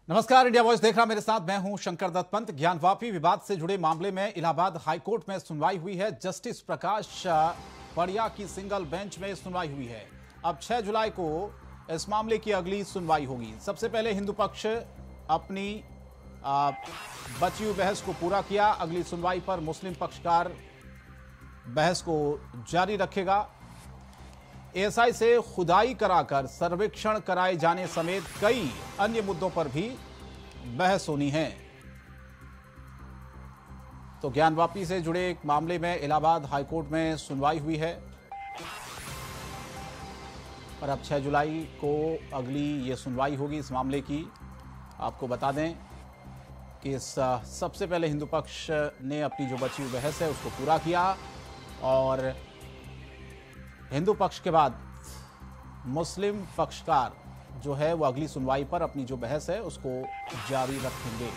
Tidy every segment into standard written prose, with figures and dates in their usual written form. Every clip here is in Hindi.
नमस्कार, इंडिया वॉइस देख रहा मेरे साथ मैं हूं शंकर दत्त पंत। ज्ञानवापी विवाद से जुड़े मामले में इलाहाबाद हाईकोर्ट में सुनवाई हुई है। जस्टिस प्रकाश पड़िया की सिंगल बेंच में सुनवाई हुई है। अब 6 जुलाई को इस मामले की अगली सुनवाई होगी। सबसे पहले हिंदू पक्ष अपनी बची हुई बहस को पूरा किया। अगली सुनवाई पर मुस्लिम पक्षकार बहस को जारी रखेगा। एएसआई से खुदाई कराकर सर्वेक्षण कराए जाने समेत कई अन्य मुद्दों पर भी बहस होनी है। तो ज्ञानवापी से जुड़े एक मामले में इलाहाबाद हाईकोर्ट में सुनवाई हुई है और अब 6 जुलाई को अगली ये सुनवाई होगी इस मामले की। आपको बता दें कि इस सबसे पहले हिंदू पक्ष ने अपनी जो बची हुई बहस है उसको पूरा किया और हिंदू पक्ष के बाद मुस्लिम पक्षकार जो है वो अगली सुनवाई पर अपनी जो बहस है उसको जारी रखेंगे।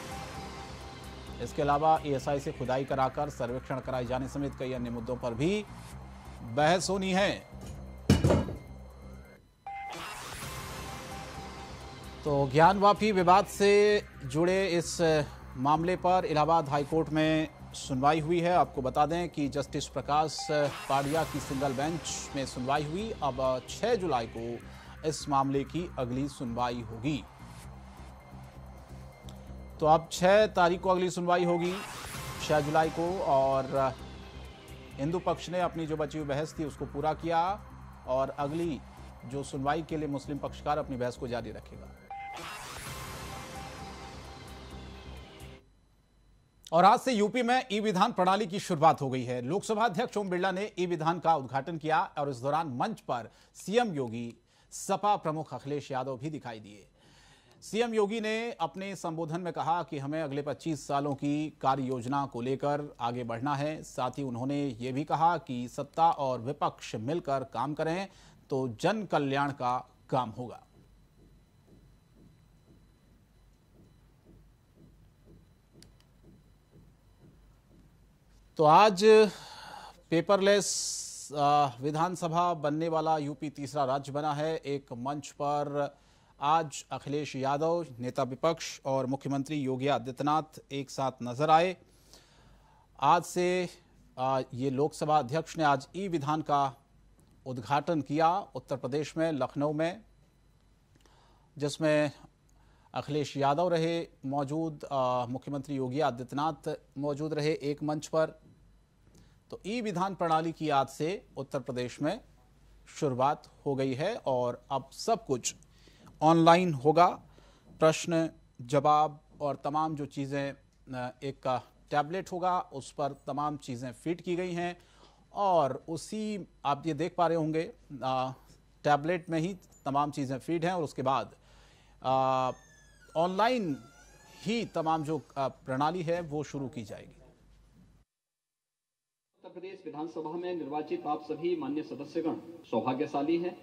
इसके अलावा एएसआई से खुदाई कराकर सर्वेक्षण कराए जाने समेत कई अन्य मुद्दों पर भी बहस होनी है। तो ज्ञानवापी विवाद से जुड़े इस मामले पर इलाहाबाद हाईकोर्ट में सुनवाई हुई है। आपको बता दें कि जस्टिस प्रकाश पड़िया की सिंगल बेंच में सुनवाई हुई। अब 6 जुलाई को इस मामले की अगली सुनवाई होगी। तो अब 6 तारीख को अगली सुनवाई होगी 6 जुलाई को और हिंदू पक्ष ने अपनी जो बची हुई बहस थी उसको पूरा किया और अगली जो सुनवाई के लिए मुस्लिम पक्षकार अपनी बहस को जारी रखेगा। और आज से यूपी में ई विधान प्रणाली की शुरुआत हो गई है। लोकसभा अध्यक्ष ओम बिरला ने ई विधान का उद्घाटन किया और इस दौरान मंच पर सीएम योगी, सपा प्रमुख अखिलेश यादव भी दिखाई दिए। सीएम योगी ने अपने संबोधन में कहा कि हमें अगले 25 सालों की कार्य योजना को लेकर आगे बढ़ना है। साथ ही उन्होंने ये भी कहा कि सत्ता और विपक्ष मिलकर काम करें तो जन कल्याण का काम होगा। तो आज पेपरलेस विधानसभा बनने वाला यूपी तीसरा राज्य बना है। एक मंच पर आज अखिलेश यादव, नेता विपक्ष और मुख्यमंत्री योगी आदित्यनाथ एक साथ नजर आए। आज से ये लोकसभा अध्यक्ष ने आज ई विधान का उद्घाटन किया उत्तर प्रदेश में लखनऊ में, जिसमें अखिलेश यादव रहे मौजूद, मुख्यमंत्री योगी आदित्यनाथ मौजूद रहे एक मंच पर। तो ई विधान प्रणाली की आज से उत्तर प्रदेश में शुरुआत हो गई है और अब सब कुछ ऑनलाइन होगा। प्रश्न जवाब और तमाम जो चीज़ें, एक टैबलेट होगा उस पर तमाम चीज़ें फिट की गई हैं और उसी आप ये देख पा रहे होंगे टैबलेट में ही तमाम चीज़ें फीड हैं और उसके बाद ऑनलाइन ही तमाम जो प्रणाली है वो शुरू की जाएगी। उत्तर प्रदेश विधानसभा में निर्वाचित आप सभी माननीय सदस्यगण सौभाग्यशाली हैं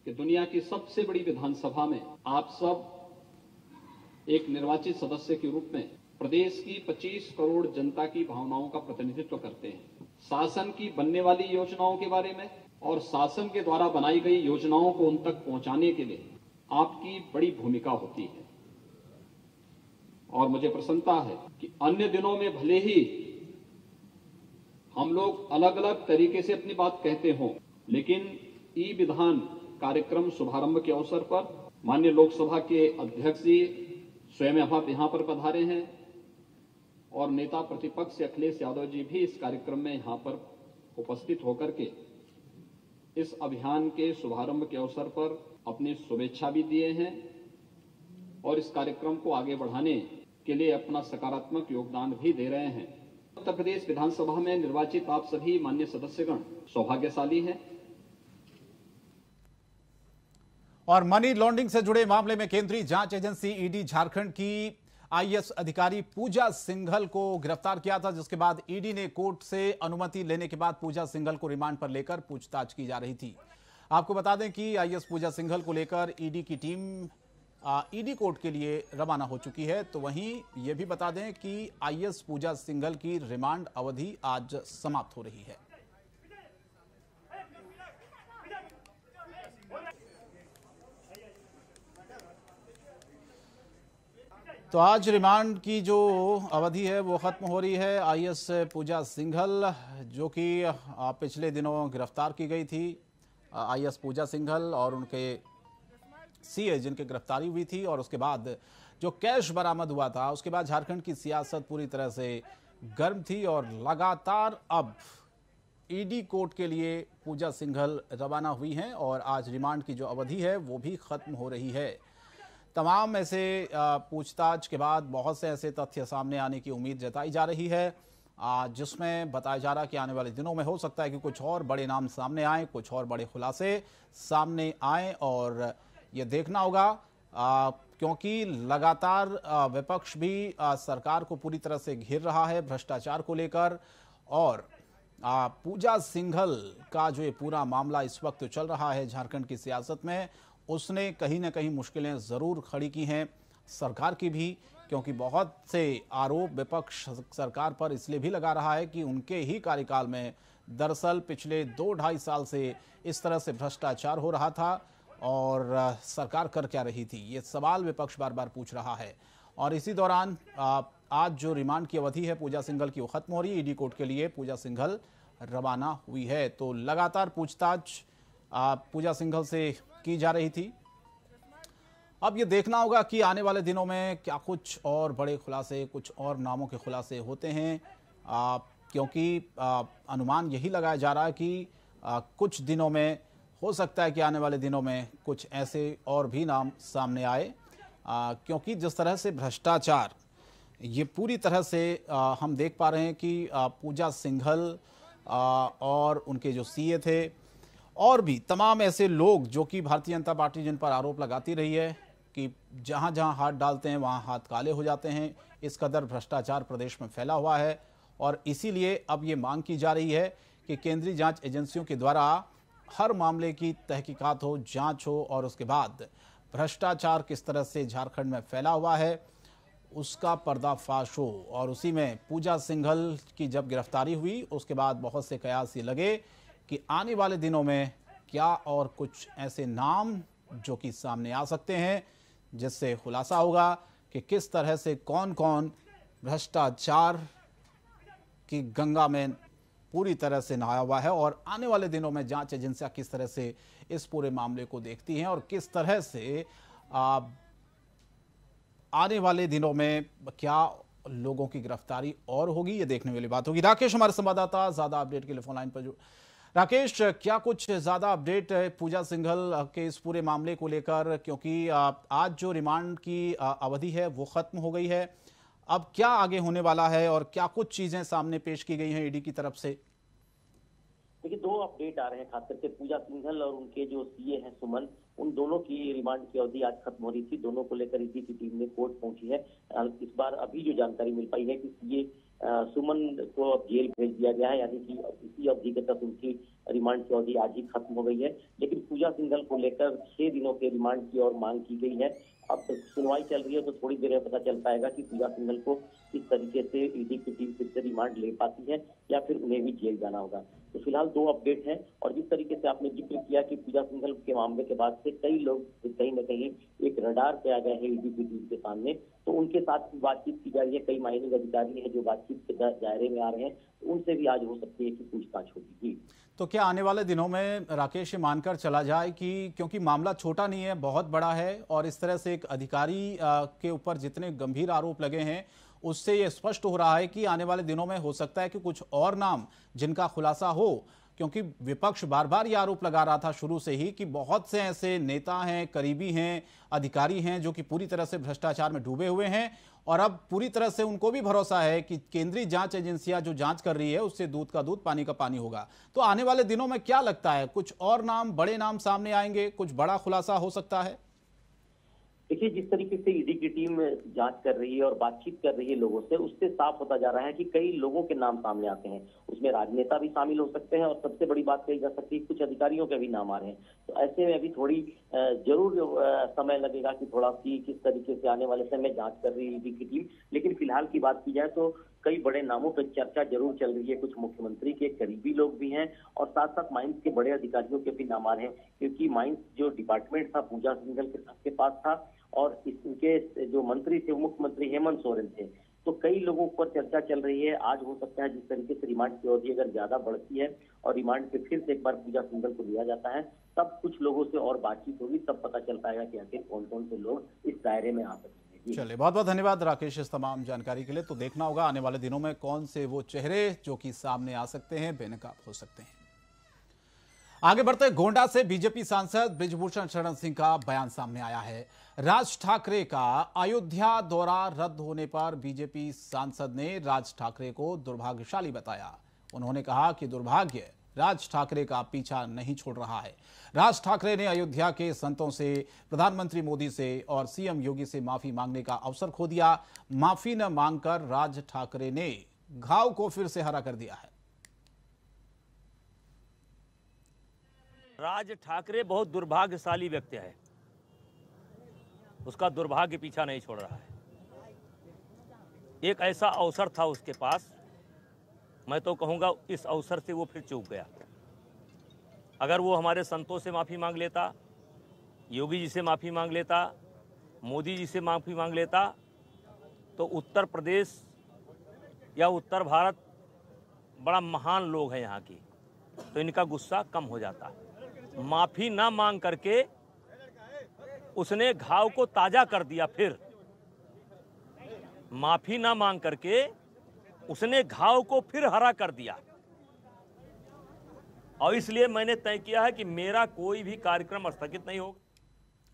कि दुनिया की सबसे बड़ी विधानसभा में आप सब एक निर्वाचित सदस्य के रूप में प्रदेश की 25 करोड़ जनता की भावनाओं का प्रतिनिधित्व करते हैं। शासन की बनने वाली योजनाओं के बारे में और शासन के द्वारा बनाई गई योजनाओं को उन तक पहुंचाने के लिए आपकी बड़ी भूमिका होती है और मुझे प्रसन्नता है कि अन्य दिनों में भले ही हम लोग अलग अलग तरीके से अपनी बात कहते हों, लेकिन ई विधान कार्यक्रम शुभारंभ के अवसर पर माननीय लोकसभा के अध्यक्ष जी स्वयं यहां पर पधारे हैं और नेता प्रतिपक्ष अखिलेश यादव जी भी इस कार्यक्रम में यहां पर उपस्थित होकर के इस अभियान के शुभारंभ के अवसर पर अपनी शुभेच्छा भी दिए हैं और इस कार्यक्रम को आगे बढ़ाने के लिए अपना सकारात्मक योगदान भी दे रहे हैं। उत्तर प्रदेश विधानसभा में निर्वाचित आप सभी माननीय सदस्यगण सौभाग्यशाली हैं। और मनी लॉन्ड्रिंग से जुड़े मामले में केंद्रीय जांच एजेंसी ईडी झारखंड की आईएएस अधिकारी पूजा सिंघल को गिरफ्तार किया था, जिसके बाद ईडी ने कोर्ट से अनुमति लेने के बाद पूजा सिंघल को रिमांड पर लेकर पूछताछ की जा रही थी। आपको बता दें कि आईएएस पूजा सिंघल को लेकर ईडी की टीम ईडी कोर्ट के लिए रवाना हो चुकी है। तो वहीं ये भी बता दें कि आईएएस पूजा सिंघल की रिमांड अवधि आज समाप्त हो रही है। तो आज रिमांड की जो अवधि है वो खत्म हो रही है। आईएएस पूजा सिंघल जो कि पिछले दिनों गिरफ्तार की गई थी, आईएएस पूजा सिंघल और उनके सीए जिनकी गिरफ्तारी हुई थी, और उसके बाद जो कैश बरामद हुआ था, उसके बाद झारखंड की सियासत पूरी तरह से गर्म थी और लगातार अब ईडी कोर्ट के लिए पूजा सिंघल रवाना हुई हैं और आज रिमांड की जो अवधि है वो भी खत्म हो रही है। तमाम ऐसे पूछताछ के बाद बहुत से ऐसे तथ्य सामने आने की उम्मीद जताई जा रही है, जिसमें बताया जा रहा है कि आने वाले दिनों में हो सकता है कि कुछ और बड़े नाम सामने आए, कुछ और बड़े खुलासे सामने आए। और ये देखना होगा क्योंकि लगातार विपक्ष भी सरकार को पूरी तरह से घेर रहा है भ्रष्टाचार को लेकर, और पूजा सिंघल का जो ये पूरा मामला इस वक्त चल रहा है झारखंड की सियासत में, उसने कहीं ना कहीं मुश्किलें ज़रूर खड़ी की हैं सरकार की भी, क्योंकि बहुत से आरोप विपक्ष सरकार पर इसलिए भी लगा रहा है कि उनके ही कार्यकाल में दरअसल पिछले 2-2.5 साल से इस तरह से भ्रष्टाचार हो रहा था और सरकार कर क्या रही थी, ये सवाल विपक्ष बार बार पूछ रहा है। और इसी दौरान आज जो रिमांड की अवधि है पूजा सिंघल की वो खत्म हो रही है। ईडी कोर्ट के लिए पूजा सिंघल रवाना हुई है, तो लगातार पूछताछ पूजा सिंघल से की जा रही थी। अब ये देखना होगा कि आने वाले दिनों में क्या कुछ और बड़े खुलासे, कुछ और नामों के खुलासे होते हैं, क्योंकि अनुमान यही लगाया जा रहा है कि कुछ दिनों में हो सकता है कि आने वाले दिनों में कुछ ऐसे और भी नाम सामने आए, क्योंकि जिस तरह से भ्रष्टाचार ये पूरी तरह से हम देख पा रहे हैं कि पूजा सिंघल और उनके जो सीए थे और भी तमाम ऐसे लोग जो कि भारतीय जनता पार्टी जिन पर आरोप लगाती रही है कि जहां जहां हाथ डालते हैं वहां हाथ काले हो जाते हैं, इस कदर भ्रष्टाचार प्रदेश में फैला हुआ है। और इसीलिए अब ये मांग की जा रही है कि केंद्रीय जांच एजेंसियों के द्वारा हर मामले की तहकीकात हो, जांच हो, और उसके बाद भ्रष्टाचार किस तरह से झारखंड में फैला हुआ है उसका पर्दाफाश हो। और उसी में पूजा सिंघल की जब गिरफ्तारी हुई उसके बाद बहुत से कयास ये लगे कि आने वाले दिनों में क्या और कुछ ऐसे नाम जो कि सामने आ सकते हैं, जिससे खुलासा होगा कि किस तरह से कौन कौन भ्रष्टाचार की गंगा में पूरी तरह से नहाया हुआ है, और आने वाले दिनों में जांच एजेंसियां किस तरह से इस पूरे मामले को देखती हैं और किस तरह से आने वाले दिनों में क्या लोगों की गिरफ्तारी और होगी, ये देखने वाली बात होगी। राकेश हमारे संवाददाता ज्यादा अपडेट के लिए फोन लाइन पर राकेश, क्या कुछ ज्यादा अपडेट है पूजा सिंघल के इस पूरे मामले को लेकर, क्योंकि आज जो रिमांड की अवधि है वो खत्म हो गई है, अब क्या आगे होने वाला है और क्या कुछ चीजें सामने पेश की गई हैं ईडी की तरफ से? देखिए, दो अपडेट आ रहे हैं, खास करके पूजा सिंघल और उनके जो सीए हैं सुमन, उन दोनों की रिमांड की अवधि आज खत्म हो रही थी। दोनों को लेकर ईडी की टीम ने कोर्ट पहुंची है। इस बार अभी जो जानकारी मिल पाई है कि सीए सुमन को अब जेल भेज दिया गया है, यानी कि इसी अवधि के तक उनकी रिमांड की अवधि आज ही खत्म हो गई है। लेकिन पूजा सिंघल को लेकर 6 दिनों के रिमांड की और मांग की गई है। अब सुनवाई चल रही है तो थोड़ी देर में पता चल पाएगा कि पूजा सिंघल को किस तरीके से ईडी की टीम फिर से रिमांड ले पाती है या फिर उन्हें भी जेल जाना होगा। तो फिलहाल 2 अपडेट हैं। और जिस तरीके से आपने जिक्र किया कि पूजा सिंघल के मामले के बाद से कई लोग कहीं न कहीं एक रडार पे आ गए हैं ईडी की टीम के सामने, तो उनके साथ बातचीत की जा रही है। कई माइनिंग अधिकारी हैं जो बातचीत के दायरे में आ रहे हैं, तो उनसे भी आज हो सकती है कि पूछताछ होगी। तो क्या आने वाले दिनों में राकेश ये मानकर चला जाए कि क्योंकि मामला छोटा नहीं है, बहुत बड़ा है, और इस तरह से एक अधिकारी के ऊपर जितने गंभीर आरोप लगे हैं उससे ये स्पष्ट हो रहा है कि आने वाले दिनों में हो सकता है कि कुछ और नाम जिनका खुलासा हो, क्योंकि विपक्ष बार बार ये आरोप लगा रहा था शुरू से ही कि बहुत से ऐसे नेता हैं, करीबी हैं, अधिकारी हैं जो कि पूरी तरह से भ्रष्टाचार में डूबे हुए हैं, और अब पूरी तरह से उनको भी भरोसा है कि केंद्रीय जांच एजेंसियां जो जांच कर रही है उससे दूध का दूध पानी का पानी होगा। तो आने वाले दिनों में क्या लगता है, कुछ और नाम, बड़े नाम सामने आएंगे, कुछ बड़ा खुलासा हो सकता है? देखिए, जिस तरीके से ईडी की टीम जांच कर रही है और बातचीत कर रही है लोगों से, उससे साफ होता जा रहा है कि कई लोगों के नाम सामने आते हैं। उसमें राजनेता भी शामिल हो सकते हैं और सबसे बड़ी बात कही जा सकती है कुछ अधिकारियों के भी नाम आ रहे हैं। तो ऐसे में अभी थोड़ी जरूर समय लगेगा कि थोड़ा सी किस तरीके से आने वाले समय जांच कर रही है ईडी की टीम। लेकिन फिलहाल की बात की जाए तो कई बड़े नामों पर चर्चा जरूर चल रही है। कुछ मुख्यमंत्री के करीबी लोग भी हैं और साथ साथ माइंस के बड़े अधिकारियों के भी नाम आ रहे हैं, क्योंकि माइंस जो डिपार्टमेंट था पूजा सिंघल के पास था और इनके जो मंत्री थे मुख्यमंत्री हेमंत सोरेन थे। तो कई लोगों पर चर्चा चल रही है। आज हो सकता है जिस तरीके से रिमांड की अवधि अगर ज्यादा बढ़ती है और रिमांड पे फिर से एक बार पूजा सिंघल को लिया जाता है, तब कुछ लोगों से और बातचीत होगी, तब पता चल पाएगा कि आखिर कौन कौन से लोग इस दायरे में आ सकते हैं। चलिए, बहुत बहुत धन्यवाद राकेश इस तमाम जानकारी के लिए। तो देखना होगा आने वाले दिनों में कौन से वो चेहरे जो कि सामने आ सकते हैं, बेनकाब हो सकते हैं। आगे बढ़ते गोंडा से बीजेपी सांसद बृजभूषण शरण सिंह का बयान सामने आया है। राज ठाकरे का अयोध्या दौरा रद्द होने पर बीजेपी सांसद ने राज ठाकरे को दुर्भाग्यशाली बताया। उन्होंने कहा कि दुर्भाग्य राज ठाकरे का पीछा नहीं छोड़ रहा है। राज ठाकरे ने अयोध्या के संतों से, प्रधानमंत्री मोदी से और सीएम योगी से माफी मांगने का अवसर खो दिया। माफी न मांगकर राज ठाकरे ने घाव को फिर से हरा कर दिया है। राज ठाकरे बहुत दुर्भाग्यशाली व्यक्ति है, उसका दुर्भाग्य पीछा नहीं छोड़ रहा है। एक ऐसा अवसर था उसके पास, मैं तो कहूँगा इस अवसर से वो फिर चूक गया। अगर वो हमारे संतों से माफ़ी मांग लेता, योगी जी से माफ़ी मांग लेता, मोदी जी से माफ़ी मांग लेता, तो उत्तर प्रदेश या उत्तर भारत बड़ा महान लोग हैं यहाँ की, तो इनका गुस्सा कम हो जाता। माफ़ी ना मांग करके उसने घाव को ताज़ा कर दिया। फिर माफ़ी ना मांग करके उसने घाव को फिर हरा कर दिया। और इसलिए मैंने तय किया है कि मेरा कोई भी कार्यक्रम स्थगित नहीं होगा।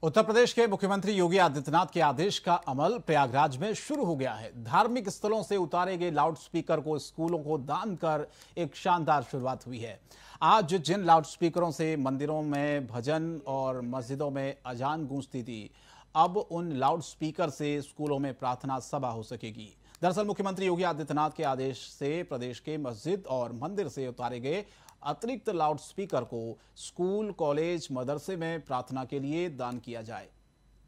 उत्तर प्रदेश के मुख्यमंत्री योगी आदित्यनाथ के आदेश का अमल प्रयागराज में शुरू हो गया है। धार्मिक स्थलों से उतारे गए लाउडस्पीकर को स्कूलों को दान कर एक शानदार शुरुआत हुई है। आज जिन लाउडस्पीकरों से मंदिरों में भजन और मस्जिदों में अजान गूंजती थी, अब उन लाउडस्पीकर से स्कूलों में प्रार्थना सभा हो सकेगी। दरअसल मुख्यमंत्री योगी आदित्यनाथ के आदेश से प्रदेश के मस्जिद और मंदिर से उतारे गए अतिरिक्त लाउडस्पीकर को स्कूल, कॉलेज, मदरसे में प्रार्थना के लिए दान किया जाए।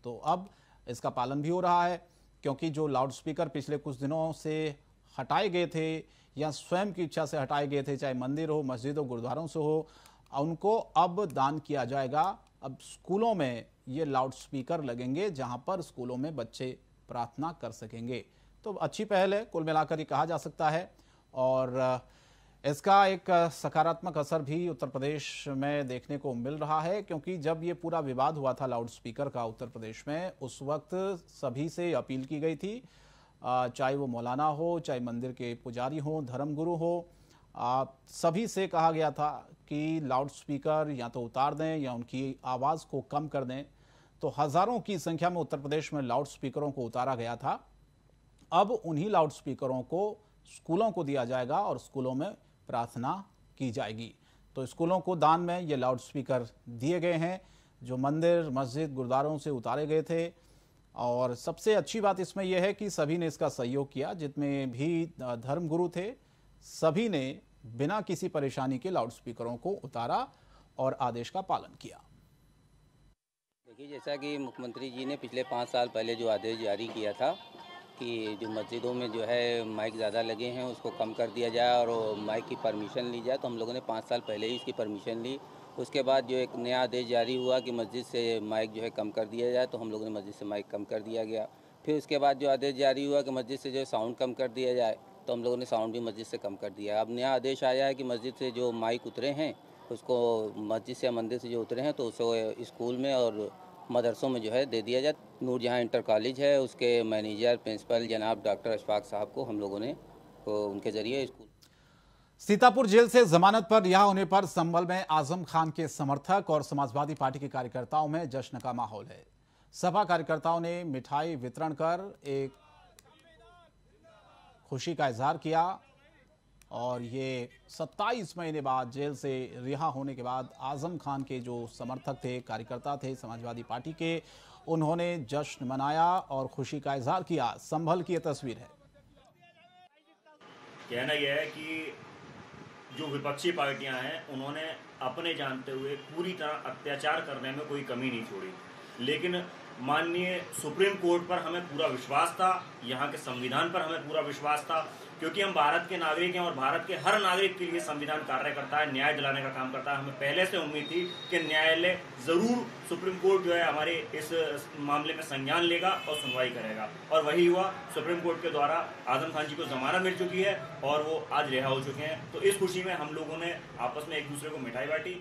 तो अब इसका पालन भी हो रहा है, क्योंकि जो लाउडस्पीकर पिछले कुछ दिनों से हटाए गए थे या स्वयं की इच्छा से हटाए गए थे, चाहे मंदिर हो, मस्जिद हो, गुरुद्वारों से हो, उनको अब दान किया जाएगा। अब स्कूलों में ये लाउडस्पीकर लगेंगे जहां पर स्कूलों में बच्चे प्रार्थना कर सकेंगे। तो अच्छी पहल है, कुल मिलाकर ये कहा जा सकता है। और इसका एक सकारात्मक असर भी उत्तर प्रदेश में देखने को मिल रहा है, क्योंकि जब ये पूरा विवाद हुआ था लाउडस्पीकर का उत्तर प्रदेश में, उस वक्त सभी से अपील की गई थी, चाहे वो मौलाना हो, चाहे मंदिर के पुजारी हो, धर्मगुरु हो, सभी से कहा गया था कि लाउडस्पीकर या तो उतार दें या उनकी आवाज़ को कम कर दें। तो हज़ारों की संख्या में उत्तर प्रदेश में लाउडस्पीकरों को उतारा गया था। अब उन्हीं लाउडस्पीकरों को स्कूलों को दिया जाएगा और स्कूलों में प्रार्थना की जाएगी। तो स्कूलों को दान में ये लाउडस्पीकर दिए गए हैं जो मंदिर, मस्जिद, गुरुद्वारों से उतारे गए थे। और सबसे अच्छी बात इसमें यह है कि सभी ने इसका सहयोग किया। जितने भी धर्मगुरु थे, सभी ने बिना किसी परेशानी के लाउडस्पीकरों को उतारा और आदेश का पालन किया। देखिए, जैसा कि मुख्यमंत्री जी ने पिछले 5 साल पहले जो आदेश जारी किया था कि जो मस्जिदों में जो है माइक ज़्यादा लगे हैं उसको कम कर दिया जाए और माइक की परमिशन ली जाए, तो हम लोगों ने 5 साल पहले ही इसकी परमिशन ली। उसके बाद जो एक नया आदेश जारी हुआ कि मस्जिद से माइक जो है कम कर दिया जाए, तो हम लोगों ने मस्जिद से माइक कम कर दिया गया। फिर उसके बाद जो आदेश जारी हुआ कि मस्जिद से जो साउंड कम कर दिया जाए, तो हम लोगों ने साउंड भी मस्जिद से कम कर दिया। अब नया आदेश आया है कि मस्जिद से जो माइक उतरे हैं उसको, मस्जिद से या मंदिर से जो उतरे हैं तो उसको स्कूल में और मदरसों में जो है दे दिया जाए। नूरजहां इंटर कॉलेज है, उसके मैनेजर प्रिंसिपल जनाब डॉक्टर अशफाक साहब को हम लोगों ने उनके जरिए स्कूल। सीतापुर जेल से जमानत पर रिहा होने पर संभल में आजम खान के समर्थक और समाजवादी पार्टी के कार्यकर्ताओं में जश्न का माहौल है। सपा कार्यकर्ताओं ने मिठाई वितरण कर एक खुशी का इजहार किया और ये 27 महीने बाद जेल से रिहा होने के बाद आजम खान के जो समर्थक थे, कार्यकर्ता थे समाजवादी पार्टी के, उन्होंने जश्न मनाया और खुशी का इजहार किया। संभल की यह तस्वीर है। कहना यह है कि जो विपक्षी पार्टियां हैं उन्होंने अपने जानते हुए पूरी तरह अत्याचार करने में कोई कमी नहीं छोड़ी, लेकिन माननीय सुप्रीम कोर्ट पर हमें पूरा विश्वास था, यहाँ के संविधान पर हमें पूरा विश्वास था, क्योंकि हम भारत के नागरिक हैं और भारत के हर नागरिक के लिए संविधान कार्य करता है, न्याय दिलाने का काम करता है। हमें पहले से उम्मीद थी कि न्यायालय जरूर, सुप्रीम कोर्ट जो है हमारे इस मामले में संज्ञान लेगा और सुनवाई करेगा, और वही हुआ। सुप्रीम कोर्ट के द्वारा आजम खान जी को जमानत मिल चुकी है और वो आज रिहा हो चुके हैं। तो इस खुशी में हम लोगों ने आपस में एक दूसरे को मिठाई बांटी।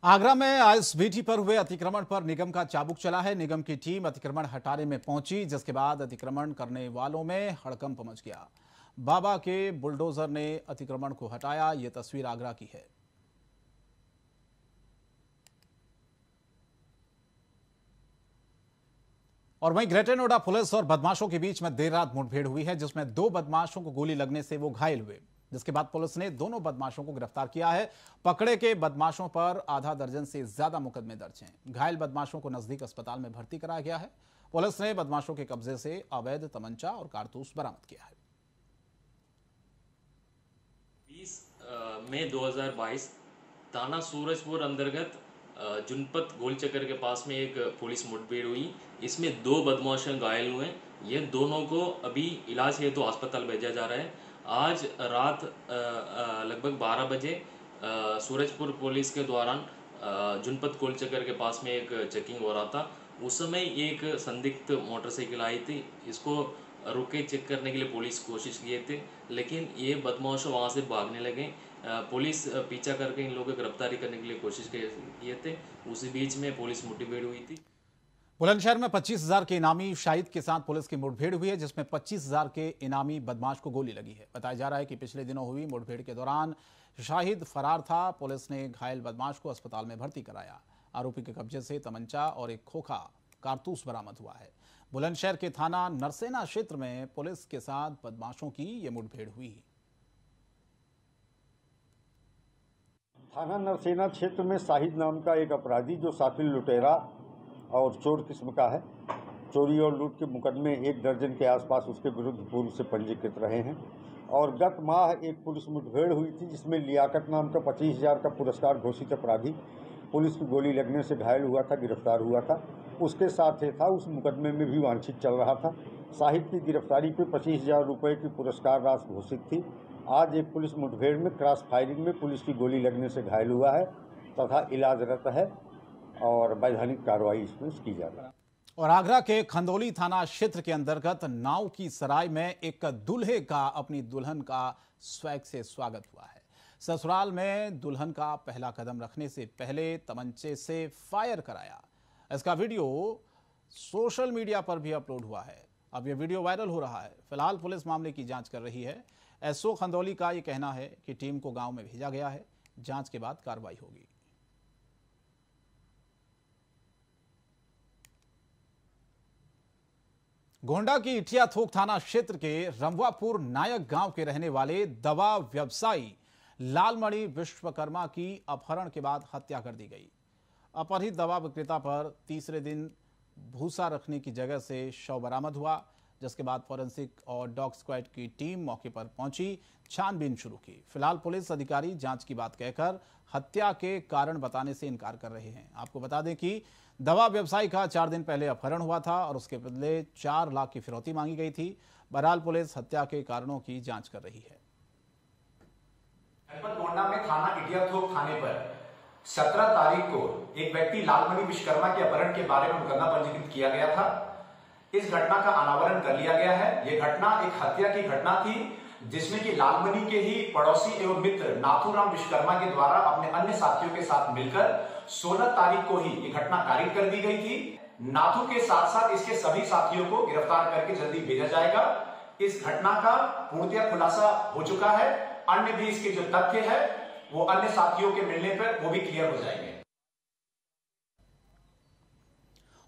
आगरा में आईएसबीटी पर हुए अतिक्रमण पर निगम का चाबुक चला है। निगम की टीम अतिक्रमण हटाने में पहुंची, जिसके बाद अतिक्रमण करने वालों में हड़कंप मच गया। बाबा के बुलडोजर ने अतिक्रमण को हटाया। ये तस्वीर आगरा की है। और वहीं ग्रेटर नोएडा पुलिस और बदमाशों के बीच में देर रात मुठभेड़ हुई है, जिसमें 2 बदमाशों को गोली लगने से वो घायल हुए, जिसके बाद पुलिस ने दोनों बदमाशों को गिरफ्तार किया है। पकड़े के बदमाशों पर आधा दर्जन से ज्यादा मुकदमे दर्ज हैं। घायल बदमाशों को नजदीक अस्पताल में भर्ती कराया गया है। पुलिस ने बदमाशों के कब्जे से अवैध तमंचा और कारतूस बरामद किया है। 20 मई 2022 थाना सूरजपुर अंतर्गत जनपद गोलचक्कर के पास में एक पुलिस मुठभेड़ हुई। इसमें 2 बदमाश घायल हुए। ये दोनों को अभी इलाज हेतु अस्पताल भेजा जा रहा है। आज रात लगभग 12 बजे सूरजपुर पुलिस के दौरान जनपद गोलचक्कर के पास में एक चेकिंग हो रहा था। उस समय एक संदिग्ध मोटरसाइकिल आई थी। इसको रुके चेक करने के लिए पुलिस कोशिश किए थे, लेकिन ये बदमाश वहाँ से भागने लगे। पुलिस पीछा करके इन लोगों को गिरफ्तारी करने के लिए कोशिश किए थे। उसी बीच में पुलिस मुठभेड़ हुई थी। बुलंदशहर में 25,000 के इनामी शाहिद के साथ पुलिस की मुठभेड़ हुई है, जिसमें 25,000 के इनामी बदमाश को गोली लगी है। बताया जा रहा है कि पिछले दिनों हुई मुठभेड़ के दौरान शाहिद फरार था। पुलिस ने घायल बदमाश को अस्पताल में भर्ती कराया। आरोपी के कब्जे से तमंचा और एक खोखा कारतूस बरामद हुआ है। बुलंदशहर के थाना नरसेना क्षेत्र में पुलिस के साथ बदमाशों की यह मुठभेड़ हुई। थाना नरसेना क्षेत्र में शाहिद नाम का एक अपराधी, जो साफिल लुटेरा और चोर किस्म का है, चोरी और लूट के मुकदमे 1 दर्जन के आसपास उसके विरुद्ध पूर्व से पंजीकृत रहे हैं। और गत माह एक पुलिस मुठभेड़ हुई थी, जिसमें लियाकत नाम का 25,000 का पुरस्कार घोषित अपराधी पुलिस की गोली लगने से घायल हुआ था, गिरफ्तार हुआ था। उसके साथ ही था, उस मुकदमे में भी वांछित चल रहा था। शाहिद की गिरफ्तारी पे 25,000 रुपये की पुरस्कार राशि घोषित थी। आज एक पुलिस मुठभेड़ में क्रॉस फायरिंग में पुलिस की गोली लगने से घायल हुआ है तथा इलाजरत है और वैधानिक कार्रवाई इसमें की जा रही है। और आगरा के खंदौली थाना क्षेत्र के अंतर्गत नाव की सराय में एक दूल्हे का अपनी दुल्हन का स्वैग से स्वागत हुआ है। ससुराल में दुल्हन का पहला कदम रखने से पहले तमंचे से फायर कराया। इसका वीडियो सोशल मीडिया पर भी अपलोड हुआ है। अब यह वीडियो वायरल हो रहा है। फिलहाल पुलिस मामले की जांच कर रही है। एसओ खंदौली का यह कहना है कि टीम को गांव में भेजा गया है। जांच के बाद कार्रवाई होगी। गोंडा की इटिया थोक थाना क्षेत्र के रमवापुर नायक गांव के रहने वाले दवा व्यवसायी लालमणि विश्वकर्मा की अपहरण के बाद हत्या कर दी गई। अपहरित दवा विक्रेता पर तीसरे दिन भूसा रखने की जगह से शव बरामद हुआ, जिसके बाद फॉरेंसिक और डॉग स्क्वाड की टीम मौके पर पहुंची, छानबीन शुरू की। फिलहाल पुलिस अधिकारी जांच की बात कहकर हत्या के कारण बताने से इनकार कर रहे हैं। आपको बता दें कि दवा व्यवसायी का 4 दिन पहले अपहरण हुआ था और उसके बदले 4 लाख की फिरौती मांगी गई थी। बहरहाल पुलिस हत्या के कारणों की जांच कर रही है। जनपद गोंडा में थाना इटिया थोक थाने पर 17 तारीख को एक व्यक्ति लालमणि विश्वकर्मा के अपहरण के बारे में मुकदमा पंजीकृत किया गया था। इस घटना का अनावरण कर लिया गया है। यह घटना एक हत्या की घटना थी, जिसमें कि लालमणि के ही पड़ोसी एवं मित्र नाथूराम विश्वकर्मा के द्वारा अपने अन्य साथियों के साथ मिलकर 16 तारीख को ही यह घटना कारित कर दी गई थी। नाथू के साथ साथ इसके सभी साथियों को गिरफ्तार करके जल्दी भेजा जाएगा। इस घटना का पूर्णतः खुलासा हो चुका है। अन्य भी इसके जो तथ्य है वो अन्य साथियों के मिलने पर वो भी क्लियर हो जाएंगे।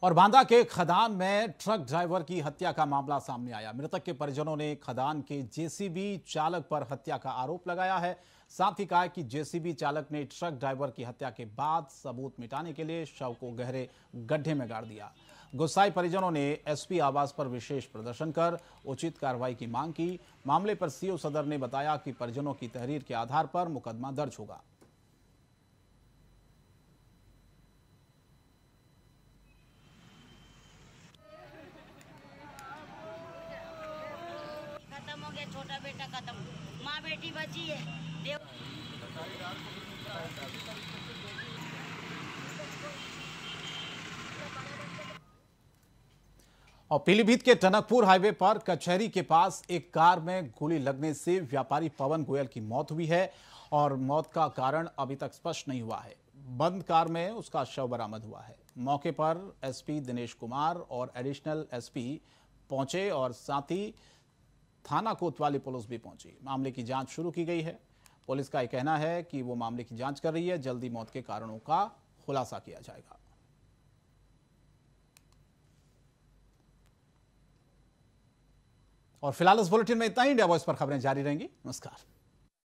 और बांदा के खदान में ट्रक ड्राइवर की हत्या का मामला सामने आया। मृतक के परिजनों ने खदान के जेसीबी चालक पर हत्या का आरोप लगाया है। साथ ही कहा कि जेसीबी चालक ने ट्रक ड्राइवर की हत्या के बाद सबूत मिटाने के लिए शव को गहरे गड्ढे में गाड़ दिया। गुस्साए परिजनों ने एसपी आवास पर विशेष प्रदर्शन कर उचित कार्रवाई की मांग की। मामले पर सीओ सदर ने बताया कि परिजनों की तहरीर के आधार पर मुकदमा दर्ज होगा। छोटा बेटा खत्म, माँ बेटी बची है। और पीलीभीत के टनकपुर हाईवे पर कचहरी के पास एक कार में गोली लगने से व्यापारी पवन गोयल की मौत हुई है और मौत का कारण अभी तक स्पष्ट नहीं हुआ है। बंद कार में उसका शव बरामद हुआ है। मौके पर एसपी दिनेश कुमार और एडिशनल एसपी पहुंचे और साथ ही थाना कोतवाली पुलिस भी पहुंची। मामले की जांच शुरू की गई है। पुलिस का यह कहना है कि वो मामले की जांच कर रही है। जल्दी मौत के कारणों का खुलासा किया जाएगा। और फिलहाल इस बुलेटिन में इतना ही। इंडिया वॉइस पर खबरें जारी रहेंगी। नमस्कार।